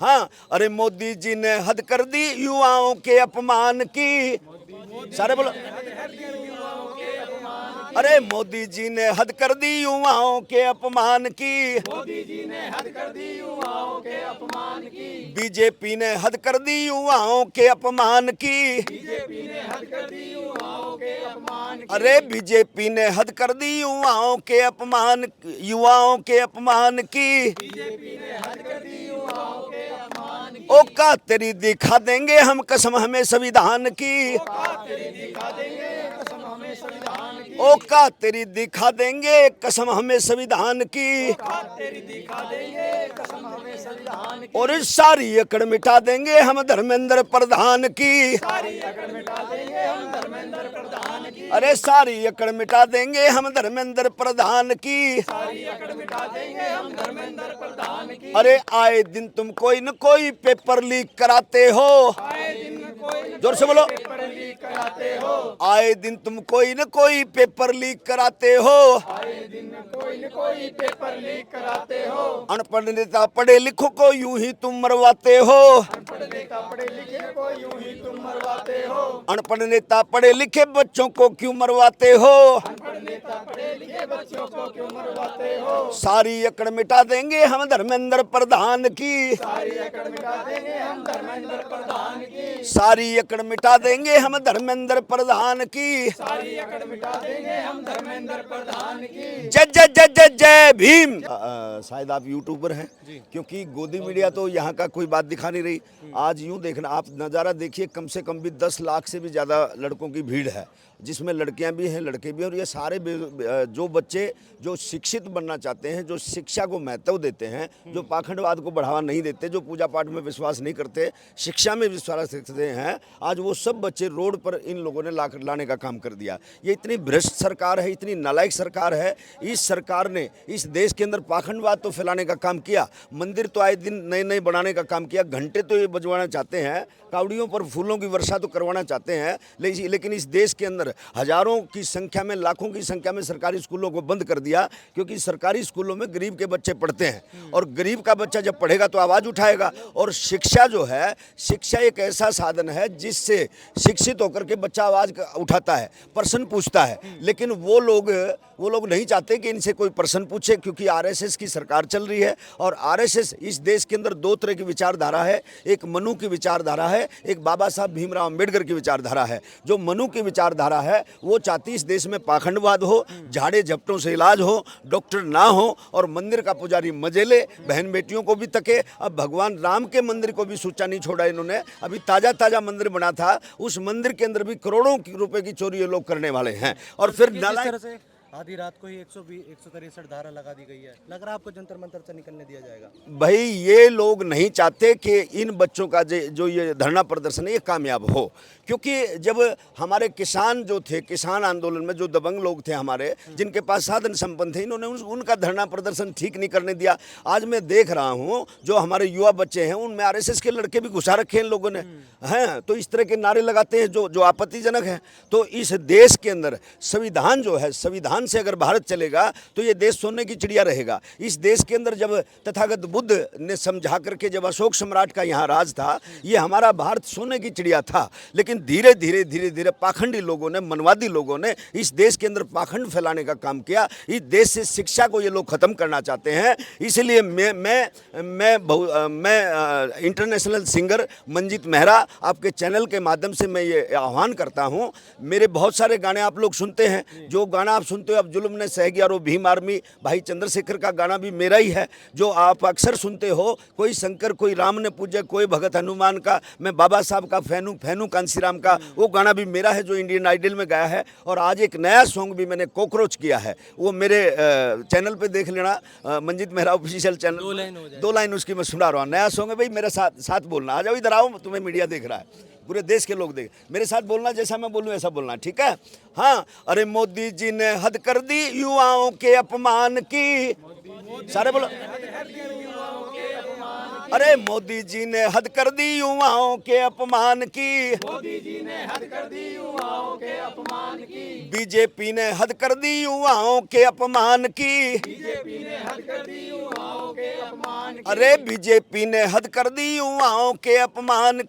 हाँ, अरे मोदी जी ने हद कर दी युवाओं के अपमान की। सारे बोलो, अरे मोदी जी ने हद कर दी युवाओं के अपमान की। मोदी जी ने हद कर दी युवाओं के अपमान की। बीजेपी ने हद कर दी युवाओं के अपमान की। बीजेपी ने हद कर दी युवाओं के अपमान की। अरे बीजेपी ने हद कर दी युवाओं के अपमान की। बीजेपी ने हद कर दी युवाओं के अपमान की। औकात तेरी दिखा देंगे हम कसम हमें संविधान की। औकात तेरी दिखा देंगे कसम हमें संविधान की। औकात तेरी दिखा देंगे कसम हमें संविधान की। औकात तेरी दिखा देंगे कसम हमें संविधान की। और सारी अकड़ मिटा देंगे हम धर्मेंद्र प्रधान की। सारी अकड़ मिटा देंगे हम धर्मेंद्र प्रधान की। अरे सारी अकड़ मिटा देंगे हम धर्मेंद्र प्रधान की। सारी अकड़ मिटा देंगे हम धर्मेंद्र प्रधान की। अरे आए दिन तुम कोई न कोई पेपर लीक कराते हो। आए दिन कोई जोर से बोलो, पेपर लीक कराते हो। आए दिन तुम कोई न कोई पेपर लीक कराते हो। आए दिन कोई न कोई पेपर लीक कराते हो। अनपढ़ नेता पढ़े लिखो को यूं ही तुम मरवाते हो। अनपढ़ नेता पढ़े लिखे को यूं ही तुम मरवाते हो। अनपढ़ नेता पढ़े लिखे बच्चों को क्यों मरवाते हो। अनपढ़ नेता पढ़े लिखे बच्चों को क्यों मरवाते हो। सारी अकड़ मिटा देंगे हम धर्मेंद्र प्रधान की। सारी अकड़ मिटा देंगे हम धर्मेंद्र प्रधान की। सारी अकड़ मिटा देंगे हम धर्मेंद्र प्रधान की। सारी अकड़ मिटा देंगे हम धर्मेंद्र प्रधान की। जय जय जय जय जय भीम। शायद आप यूट्यूबर हैं, क्योंकि गोदी मीडिया तो यहाँ का कोई बात दिखा नहीं रही। आज यूं देखना, आप नज़ारा देखिए, कम से कम भी 10 लाख से भी ज़्यादा लड़कों की भीड़ है, जिसमें लड़कियां भी हैं लड़के भी हैं। और ये सारे जो बच्चे जो शिक्षित बनना चाहते हैं, जो शिक्षा को महत्व देते हैं, जो पाखंडवाद को बढ़ावा नहीं देते, जो पूजा पाठ में विश्वास नहीं करते, शिक्षा में विश्वास रखते हैं, आज वो सब बच्चे रोड पर इन लोगों ने लाने का काम कर दिया। ये इतनी भ्रष्ट सरकार है, इतनी नालायक सरकार है। इस सरकार ने इस देश के अंदर पाखंडवाद तो फैलाने का काम किया, मंदिर तो आए दिन नए नए बनाने का काम किया, घंटे तो ये बजवाना चाहते हैं, कावड़ियों पर फूलों की वर्षा तो करवाना चाहते हैं, लेकिन इस देश के अंदर हजारों की संख्या में, लाखों की संख्या में सरकारी स्कूलों को बंद कर दिया, क्योंकि सरकारी स्कूलों में गरीब के बच्चे पढ़ते हैं, और गरीब का बच्चा जब पढ़ेगा तो आवाज़ उठाएगा। और शिक्षा जो है, शिक्षा एक ऐसा साधन है जिससे शिक्षित होकर के बच्चा आवाज़ उठाता है, प्रश्न पूछता है। लेकिन वो लोग नहीं चाहते कि इनसे कोई प्रश्न पूछे, क्योंकि आरएसएस की सरकार चल रही है। और आरएसएस, इस देश के अंदर दो तरह की विचारधारा है, एक मनु की विचारधारा है, एक बाबा साहब भीमराव अंबेडकर की विचारधारा है। जो मनु की विचारधारा है वो चाहती इस देश में पाखंडवाद हो, झाड़े झपटों से इलाज हो, डॉक्टर ना हो, और मंदिर का पुजारी मजे ले, बहन बेटियों को भी तके। अब भगवान राम के मंदिर को भी सूचा नहीं छोड़ा इन्होंने। अभी ताज़ा मंदिर बना था, उस मंदिर के अंदर भी करोड़ों रुपए की चोरी ये लोग करने वाले हैं। और फिर नालायक, आधी रात को ही 163 धारा लगा दी गई है। लग रहा है आपको जंतर मंतर से निकलने दिया जाएगा? भाई ये लोग नहीं चाहते कि इन बच्चों का जो ये धरना प्रदर्शन है ये कामयाब हो, क्योंकि जब हमारे किसान जो थे, किसान आंदोलन में जो दबंग लोग थे हमारे, जिनके पास साधन संपन्न थे, इन्होंने उनका धरना प्रदर्शन ठीक नहीं करने दिया। आज मैं देख रहा हूँ जो हमारे युवा बच्चे हैं, उनमें आरएसएस के लड़के भी घुसा रखे हैं इन लोगों ने, हैं, तो इस तरह के नारे लगाते हैं जो आपत्तिजनक है। तो इस देश के अंदर संविधान जो है, संविधान से अगर भारत चलेगा तो ये देश सोने की चिड़िया रहेगा। इस देश के अंदर जब तथागत बुद्ध ने समझा करके, जब अशोक सम्राट का यहाँ राज था, ये हमारा भारत सोने की चिड़िया था। लेकिन धीरे धीरे पाखंडी लोगों ने, मनवादी लोगों ने इस देश के अंदर पाखंड फैलाने का काम किया। इस देश से शिक्षा को ये लोग खत्म करना चाहते हैं। इसलिए मैं इंटरनेशनल सिंगर मंजीत मेहरा, आपके चैनल के माध्यम से मैं ये आह्वान करता हूँ। मेरे बहुत सारे गाने आप लोग सुनते हैं, जो गाना आप सुनते हो, अब जुल्म ने सह गया, और भीम आर्मी भाई चंद्रशेखर का गाना भी मेरा ही है, जो आप अक्सर सुनते हो। कोई शंकर, कोई राम ने पूजे, कोई भगत हनुमान का, मैं बाबा साहब का फैनू कांसीराम का, वो गाना भी मेरा है, जो इंडियन आइडल में गाया है। और आज एक नया सॉन्ग भी मैंने कॉकरोच किया है, वो मेरे चैनल पे देख लेना, Manjeet Mehra official channel, 2 line उसकी मैं सुना रहा हूँ। नया सॉन्ग है भाई, मेरे साथ बोलना। आ जाओ, इधर आओ, तुम्हें मीडिया देख रहा है, पूरे देश के लोग देख, मेरे साथ बोलना, जैसा मैं बोलूँ ऐसा बोलना, ठीक है? हाँ, अरे मोदी जी ने हद कर दी युवाओं के अपमान की। सारे बोलो, अरे मोदी जी ने हद कर दी युवाओं के अपमान की। मोदी जी ने हद कर दी युवाओं के अपमान की। बीजेपी ने हद कर दी युवाओं के अपमान की। बीजेपी ने हद कर दी युवाओं के अपमान की। अरे बीजेपी ने हद कर दी युवाओं के अपमान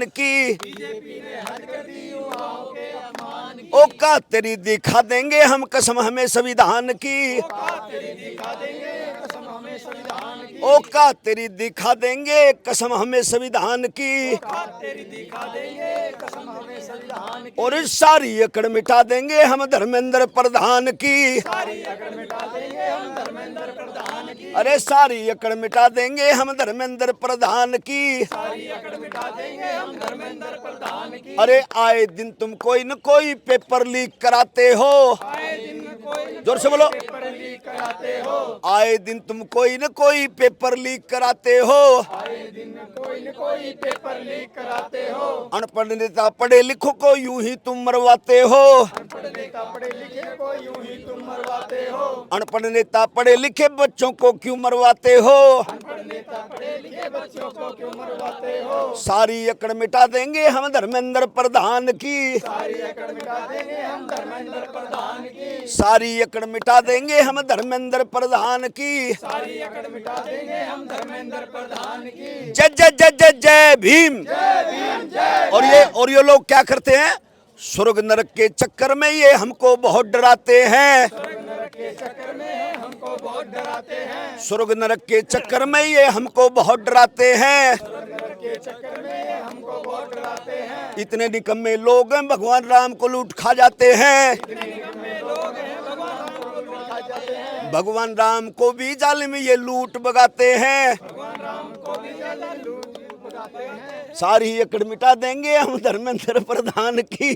की। बीजेपी ने हद कर दी युवाओं के अपमान की। औकात तेरी दिखा देंगे हम कसम हमें संविधान की। औकात तेरी दिखा देंगे कसम हमें संविधान की। औकात तेरी दिखा देंगे कसम हमें संविधान की। औकात तेरी दिखा देंगे कसम हमें संविधान की। और सारी अकड़ मिटा देंगे हम धर्मेंद्र प्रधान की। सारी अकड़ मिटा देंगे हम धर्मेंद्र प्रधान की। अरे सारी अकड़ मिटा देंगे हम धर्मेंद्र प्रधान की। सारी अकड़ मिटा देंगे हम धर्मेंद्र प्रधान की। अरे आए दिन तुम कोई न कोई पेपर लीक कराते हो। आए दिन कोई जोर से बोलो। पेपर लीक कराते हो। आए दिन तुम कोई न कोई पेपर लीक कराते हो। आए दिन कोई न कोई पेपर लीक कराते हो। अनपढ़ नेता पढ़े लिखों को यूं ही तुम मरवाते हो। अनपढ़ नेता पढ़े लिखे को यूं ही तुम मरवाते हो। अनपढ़ नेता पढ़े लिखे बच्चों को क्यों मरवाते हो। अनपढ़ नेता पढ़े लिखे बच्चों को क्यों मरवाते हो। सारी अकड़ मिटा देंगे हम धर्मेंद्र प्रधान की। सारी अकड़ मिटा देंगे हम धर्मेंद्र प्रधान की। सारी अकड़ मिटा देंगे हम धर्मेंद्र प्रधान की। सारी अकड़ मिटा देंगे हम धर्मेंद्र प्रधान की। जय जय जय जय जय भीम। जय भीम जय। और ये लोग क्या करते हैं, स्वर्ग नरक के चक्कर में ये हमको बहुत डराते हैं। स्वर्ग नरक के चक्कर में हमको बहुत डराते हैं। स्वर्ग नरक के चक्कर में ये हमको बहुत डराते हैं। स्वर्ग नरक के चक्कर में हमको बहुत डराते हैं। इतने निकम्मे लोग हैं भगवान राम को लूट खा जाते हैं। निकम्मे लोग हैं भगवान राम को लूट खा जाते हैं। भगवान राम को भी जालिम ये लूट बगाते हैं। भगवान राम को भी जालिम लूट भगाते हैं। सारी अकड़ मिटा देंगे हम धर्मेंद्र प्रधान की।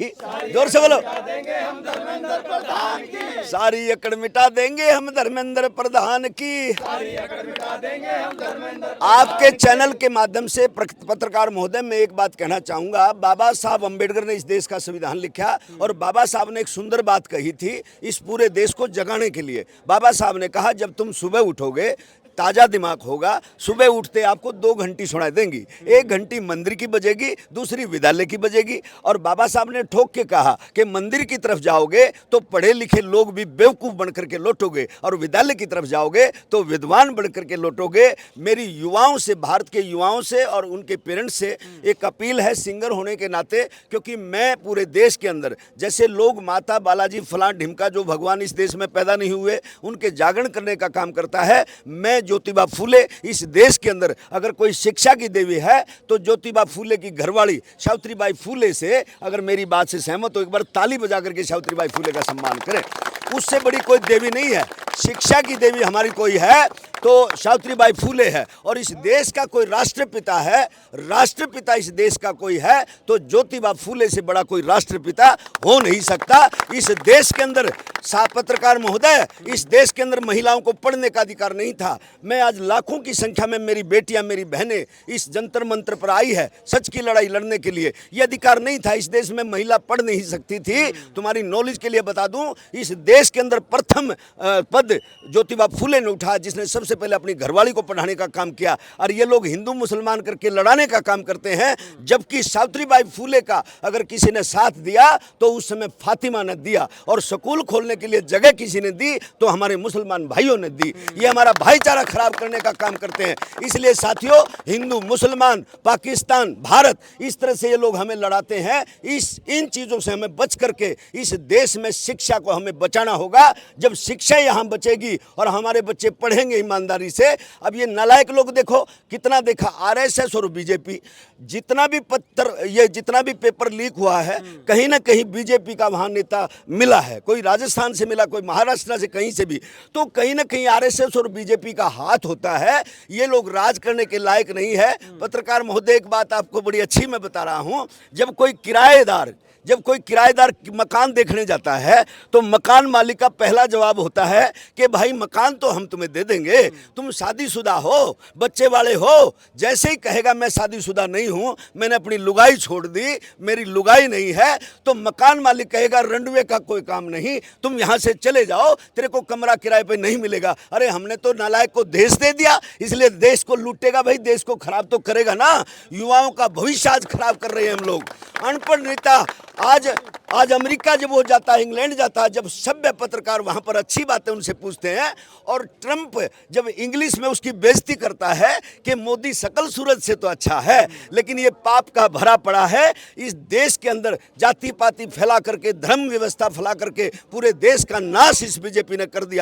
जोर से बोलो। मिटा देंगे हम धर्मेंद्र प्रधान की। सारी अकड़ मिटा देंगे हम धर्मेंद्र प्रधान की। सारी अकड़ मिटा देंगे हम धर्मेंद्र। आपके चैनल के माध्यम से पत्रकार महोदय मैं एक बात कहना चाहूंगा। बाबा साहब अम्बेडकर ने इस देश का संविधान लिखा और बाबा साहब ने एक सुंदर बात कही थी इस पूरे देश को जगाने के लिए। बाबा साहब ने कहा जब तुम सुबह उठोगे ताज़ा दिमाग होगा, सुबह उठते आपको 2 घंटी सुनाई देंगी। 1 घंटी मंदिर की बजेगी, दूसरी विद्यालय की बजेगी। और बाबा साहब ने ठोक के कहा कि मंदिर की तरफ जाओगे तो पढ़े लिखे लोग भी बेवकूफ़ बन करके लौटोगे और विद्यालय की तरफ जाओगे तो विद्वान बन करके लौटोगे। मेरी युवाओं से, भारत के युवाओं से और उनके पेरेंट्स से एक अपील है सिंगर होने के नाते, क्योंकि मैं पूरे देश के अंदर जैसे लोग माता बालाजी फलां ढिमका जो भगवान इस देश में पैदा नहीं हुए उनके जागरण करने का काम करता है, मैं ज्योतिबा फूले इस देश के अंदर अगर कोई शिक्षा की देवी है तो ज्योतिबा फूले की घरवाली सावित्रीबाई फूले से अगर मेरी बात से सहमत हो एक बार ताली बजा करके सावित्रीबाई फूले का सम्मान करें। उससे बड़ी कोई देवी नहीं है। शिक्षा की देवी हमारी कोई है तो सावित्रीबाई फूले है। और इस देश का कोई राष्ट्रपिता है, राष्ट्रपिता इस देश का कोई है तो ज्योतिबा फूले से बड़ा कोई राष्ट्रपिता हो नहीं सकता। इस देश के अंदर पत्रकार महोदय, इस देश के अंदर महिलाओं को पढ़ने का अधिकार नहीं था। मैं आज लाखों की संख्या में मेरी बेटियां, मेरी बहनें इस जंतर मंत्र पर आई है सच की लड़ाई लड़ने के लिए। ये अधिकार नहीं था, इस देश में महिला पढ़ नहीं सकती थी। तुम्हारी नॉलेज के लिए बता दूं, इस देश के अंदर प्रथम पद ज्योतिबा फूले ने उठाया, जिसने सबसे पहले अपनी घरवाली को पढ़ाने का काम किया। और ये लोग हिंदू मुसलमान करके लड़ाने का काम करते हैं, जबकि सावित्रीबाई फूले का अगर किसी ने साथ दिया तो उस समय फातिमा ने दिया, और स्कूल खोलने के लिए जगह किसी ने दी तो हमारे मुसलमान भाइयों ने दी। ये हमारा भाईचारा खराब करने का काम करते हैं। इसलिए साथियों, हिंदू मुसलमान, पाकिस्तान, भारत, इस तरह से ये लोग हमें लड़ाते हैं। इन चीज़ों से हमें बच करके इस देश में शिक्षा को हमें बचाना होगा। जब शिक्षा यहाँ बचेगी और हमारे बच्चे पढ़ेंगे ईमानदारी से। अब ये नालायक लोग देखो कितना देखा, आरएसएस और बीजेपी, जितना भी पेपर लीक हुआ है कहीं ना कहीं बीजेपी का वहाँ नेता मिला है। कोई राजस्थान से मिला, कोई महाराष्ट्र से, कहीं से भी, तो कहीं ना कहीं आरएसएस और बीजेपी का हाथ होता है। ये लोग राज करने के लायक नहीं है। पत्रकार महोदय, एक बात आपको बड़ी अच्छी मैं बता रहा हूँ, जब कोई किराएदार मकान देखने जाता है तो मकान मालिक का पहला जवाब होता है कि भाई मकान तो हम तुम्हें दे देंगे, तुम शादीशुदा हो, बच्चे वाले हो। जैसे ही कहेगा मैं शादीशुदा नहीं हूँ, मैंने अपनी लुगाई छोड़ दी, मेरी लुगाई नहीं है, तो मकान मालिक कहेगा रंडवे का कोई काम नहीं, तुम यहाँ से चले जाओ, तेरे को कमरा किराए पे नहीं मिलेगा। अरे हमने तो नालायक को देश दे दिया, इसलिए देश को लूटेगा भाई, देश को खराब तो करेगा ना। युवाओं का भविष्य आज खराब कर रहे हैं हम लोग। अनपढ़ नेता आज अमेरिका जब वो जाता है, इंग्लैंड जाता है, जब सभ्य पत्रकार वहां पर अच्छी बातें उनसे पूछते हैं, और ट्रंप जब इंग्लिश में उसकी बेइज्जती करता है कि मोदी शकल सूरत से तो अच्छा है, लेकिन ये पाप का भरा पड़ा है। इस देश के अंदर जाति पाति फैला करके, धर्म व्यवस्था फैला करके पूरे देश का नाश इस बीजेपी ने कर दिया।